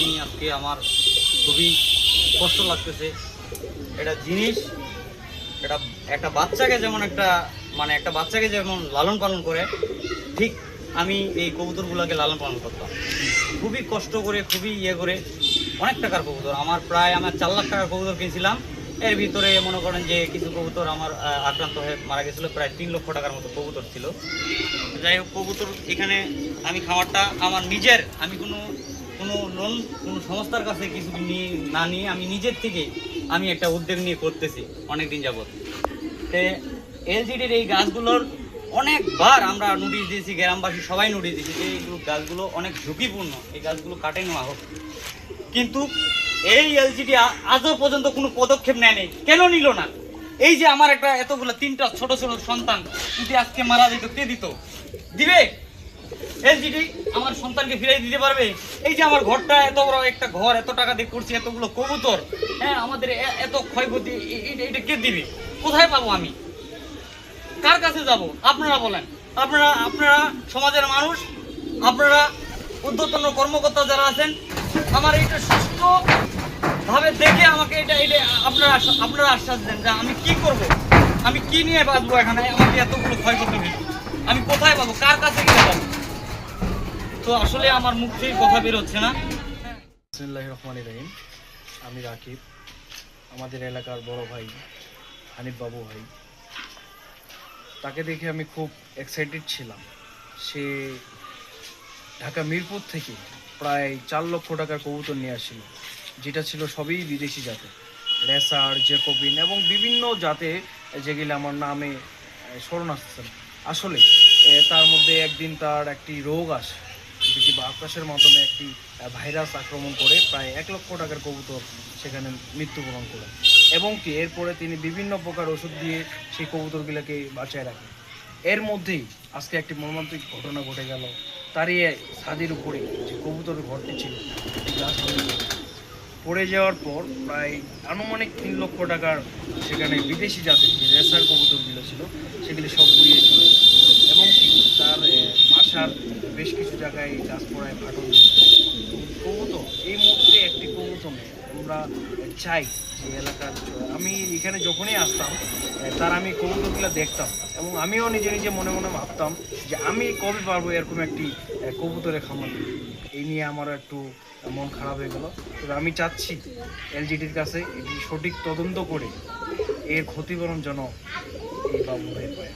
নিয়ে আজকে আমার খুবই কষ্ট লাগতেছে। এটা জিনিস, এটা একটা বাচ্চাকে যেমন একটা বাচ্চাকে যেমন লালন পালন করে, ঠিক আমি এই কবুতরগুলোকে লালন পালন করতাম খুবই কষ্ট করে, খুবই করে। অনেক টাকার কবুতর আমার, প্রায় 4 লাখ টাকার কবুতর কিনছিলাম। এর ভিতরে মনে করেন যে কিছু কবুতর আমার আক্রান্ত হয়ে মারা গেছিলো। প্রায় 3 লক্ষ টাকার মতো কবুতর ছিল। যাই হোক, কবুতর এখানে আমি খামারটা আমার নিজের, আমি কোনো লোন, কোনো সংস্থার কাছে কিছু না নিয়ে আমি নিজের থেকে আমি একটা উদ্যোগ নিয়ে করতেছি অনেক দিন যাবত। এলজিডির এই গাছগুলোর অনেকবার আমরা নোটিশ দিয়েছি, গ্রামবাসী সবাই নোটিশ দিয়েছি যে এইগুলো গাছগুলো অনেক ঝুঁকিপূর্ণ, এই গাছগুলো কাটে নেওয়া হোক। কিন্তু এই এলজিডি আজও পর্যন্ত কোনো পদক্ষেপ নেয়নি। কেন নিল না? এই যে আমার একটা এতগুলো 3টা ছোট ছোট সন্তান যদি আজকে মারা যেত, কে দিবে? এলজিডি আমার সন্তানকে ফিরিয়ে দিতে পারবে? এই যে আমার ঘরটা, এত বড় একটা ঘর, এত টাকা দিয়ে করছি, এতগুলো কবুতর, হ্যাঁ, আমাদের এত ক্ষয়ক্ষতি, এটা কে দিবে? কোথায় পাবো আমি? কার কাছে যাব? আপনারা বলেন। আপনারা সমাজের মানুষ, আপনারা ঊর্ধ্বতন কর্মকর্তা যারা আছেন, আমার এটা সুস্থভাবে দেখে আমাকে এটা আপনারা আশ্বাস দেন যে আমি কি করব, আমি কি নিয়ে বাঁচবো এখানে। আমাকে এতগুলো ক্ষয়ক্ষতি হয়েছে, আমি কোথায় পাবো? কার কাছে গিয়ে পাবো? তো আসলে আমার মুখ থেকে কথা বের হচ্ছে না। বিসমিল্লাহির রহমানির রহিম। আমি রাকিব, আমাদের এলাকার বড় ভাই হানিফ বাবু ভাই, তাকে দেখে আমি খুব এক্সাইটেড ছিলাম। সে ঢাকা মিরপুর থেকে প্রায় 4 লক্ষ টাকার কবুতর নিয়ে আসছিল, যেটা ছিল সবই বিদেশি জাতের, রেসার, জেকোবিন এবং বিভিন্ন জাতে, যেগুলো আমার নামে স্মরণ আসছে। আসলে তার মধ্যে একদিন তার একটি রোগ আসে, যেটি বাতাসের মাধ্যমে একটি ভাইরাস আক্রমণ করে প্রায় 1 লক্ষ টাকার কবুতর সেখানে মৃত্যুবরণ করে, এবং কি এরপরে তিনি বিভিন্ন প্রকার ওষুধ দিয়ে সেই কবুতরগুলোকে বাঁচায় রাখেন। এর মধ্যেই আজকে একটি মর্মান্তিক ঘটনা ঘটে গেল। তারই ছাদের উপরে যে কবুতরের ঘরটি ছিল, গাছ পড়ে যাওয়ার পর প্রায় আনুমানিক 3 লক্ষ টাকার সেখানে বিদেশি জাতের যে রেসার কবুতরগুলো ছিল সেগুলি সব উড়িয়ে চলে যায়, এবং তার বাসার বেশ কিছু জায়গায় গাছ পড়ায় ফাটল ধরছে। কবুতর এই মুহূর্তে একটি কবুতর নেই। আমরা চাই যে এলাকার, আমি এখানে যখনই আসতাম তার আমি কবুতরগুলো দেখতাম, এবং আমিও নিজে নিজে মনে মনে ভাবতাম যে আমি কবে পারবো এরকম একটি কবুতরের খামার। এই নিয়ে আমার একটু মন খারাপ হয়ে গেল। তবে আমি চাচ্ছি এলজিডির কাছে এটি সঠিক তদন্ত করে এর ক্ষতিপূরণ যেন এই বাবু হয়ে পায়।